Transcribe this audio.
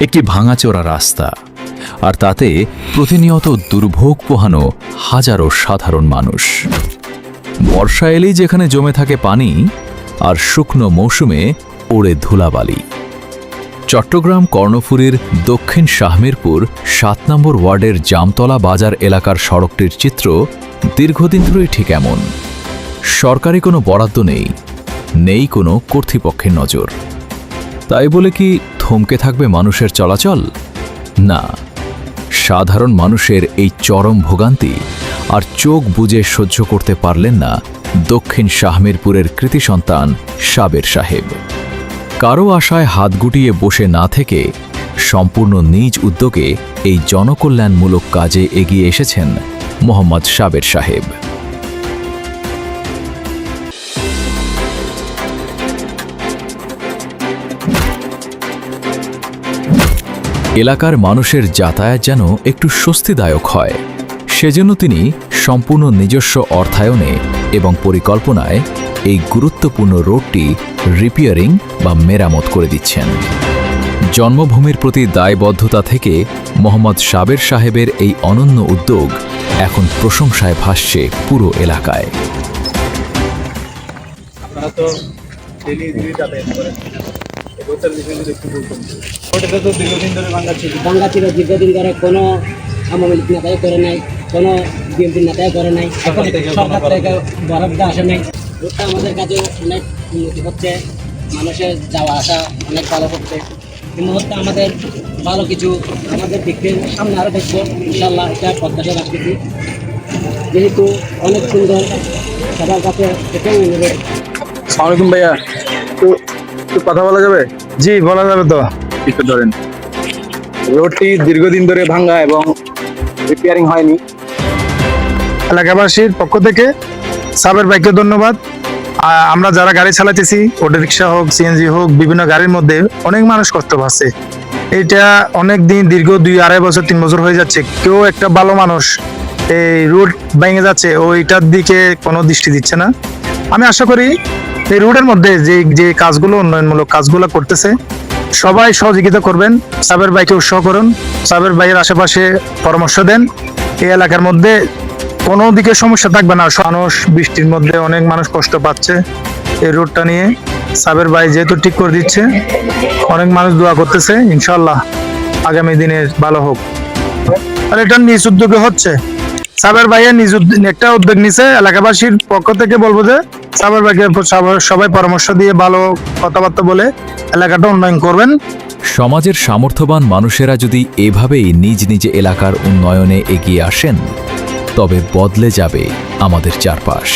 একটি ভাঙাচোরা রাস্তা, আর তাতে প্রতিনিয়ত দুর্ভোগ পোহানো হাজারো সাধারণ মানুষ। বর্ষা এলেই যেখানে জমে থাকে পানি, আর শুকনো মৌসুমে ওড়ে ধুলাবালি। চট্টগ্রাম কর্ণফুলীর দক্ষিণ শাহমিরপুর ৭ নম্বর ওয়ার্ডের জামতলা বাজার এলাকার সড়কটির চিত্র দীর্ঘদিন ধরেই ঠিক এমন। সরকারি কোনো বরাদ্দ নেই কোনো কর্তৃপক্ষের নজর। তাই বলে কি থমকে থাকবে মানুষের চলাচল? না, সাধারণ মানুষের এই চরম ভোগান্তি আর চোখ বুজে সহ্য করতে পারলেন না দক্ষিণ শাহমিরপুরের কৃতি সন্তান সাবের সাহেব। কারো আশায় হাত গুটিয়ে বসে না থেকে সম্পূর্ণ নিজ উদ্যোগে এই জনকল্যাণমূলক কাজে এগিয়ে এসেছেন মোহাম্মদ সাবের সাহেব। এলাকার মানুষের যাতায়াত যেন একটু স্বস্তিদায়ক হয়, সেজন্য তিনি সম্পূর্ণ নিজস্ব অর্থায়নে এবং পরিকল্পনায় এই গুরুত্বপূর্ণ রোডটি রিপেয়ারিং বা মেরামত করে দিচ্ছেন। জন্মভূমির প্রতি দায়বদ্ধতা থেকে মোহাম্মদ সাবের সাহেবের এই অনন্য উদ্যোগ এখন প্রশংসায় ভাসছে পুরো এলাকায়। দীর্ঘদিন ধরে কোনো আওয়ামী লীগ নেতাই করে নাই, কোনো বিএনপি নেতাই করে নাই, সরকার থেকে বরাদ্দ আসে নাই। রোডটা আমাদের কাছে অনেক উন্নতি হচ্ছে, মানুষের যাওয়া আসা অনেক ভালো হচ্ছে। এই মুহূর্তে আমাদের ভালো কিছু আমাদের দেখতে সামনে আরও দেখবো ইনশাল্লাহ, এটা প্রত্যাশা রাখতেছি। যেহেতু অনেক সুন্দর, সবার কাছে এটাই অনুরোধ। সালামালাইকুম ভাইয়া, একটু কথা বলা যাবে? জি, বলা যাবে তো। একটু ধরেন, রোডটি দীর্ঘদিন ধরে ভাঙা এবং রিপেয়ারিং হয়নি। এলাকাবাসীর পক্ষ থেকে সাবের ভাইকে ধন্যবাদ। আমরা যারা গাড়ি চালাতেছি, অটো রিক্সা হোক, সিএনজি হোক, বিভিন্ন গাড়ির মধ্যে অনেক মানুষ কষ্ট পাচ্ছে। এটা অনেক দিন, দীর্ঘ 2-2.5 বছর 3 বছর হয়ে যাচ্ছে, কেউ একটা ভালো মানুষ এই রোড ভেঙে যাচ্ছে ওইটার দিকে কোনো দৃষ্টি দিচ্ছে না। আমি আশা করি এই রোডের মধ্যে যে কাজগুলো, উন্নয়নমূলক কাজগুলো করতেছে, সবাই সহযোগিতা করবেন, সাবের ভাইকে উৎসাহ করুন, সাবের ভাইয়ের আশেপাশে পরামর্শ দেন। এই এলাকার মধ্যে কোনো দিকে সমস্যা থাকবে না। মানুষ বৃষ্টির মধ্যে অনেক মানুষ কষ্ট পাচ্ছে, এই রোডটা নিয়ে সাবের ভাই যেহেতু ঠিক করে দিচ্ছে, অনেক মানুষ দোয়া করতেছে, ইনশাল্লাহ আগামী দিনে ভালো হোক। আর এটা নিজ উদ্যোগে হচ্ছে, সাবের ভাইয়ের নিজ একটা উদ্যোগ নিছে। এলাকাবাসীর পক্ষ থেকে বলবো যে সাবের ভাইকে সবাই পরামর্শ দিয়ে ভালো কথাবার্তা বলে এলাকাটা উন্নয়ন করবেন। সমাজের সামর্থ্যবান মানুষেরা যদি এভাবেই নিজ নিজ এলাকার উন্নয়নে এগিয়ে আসেন, তবে বদলে যাবে আমাদের চারপাশ।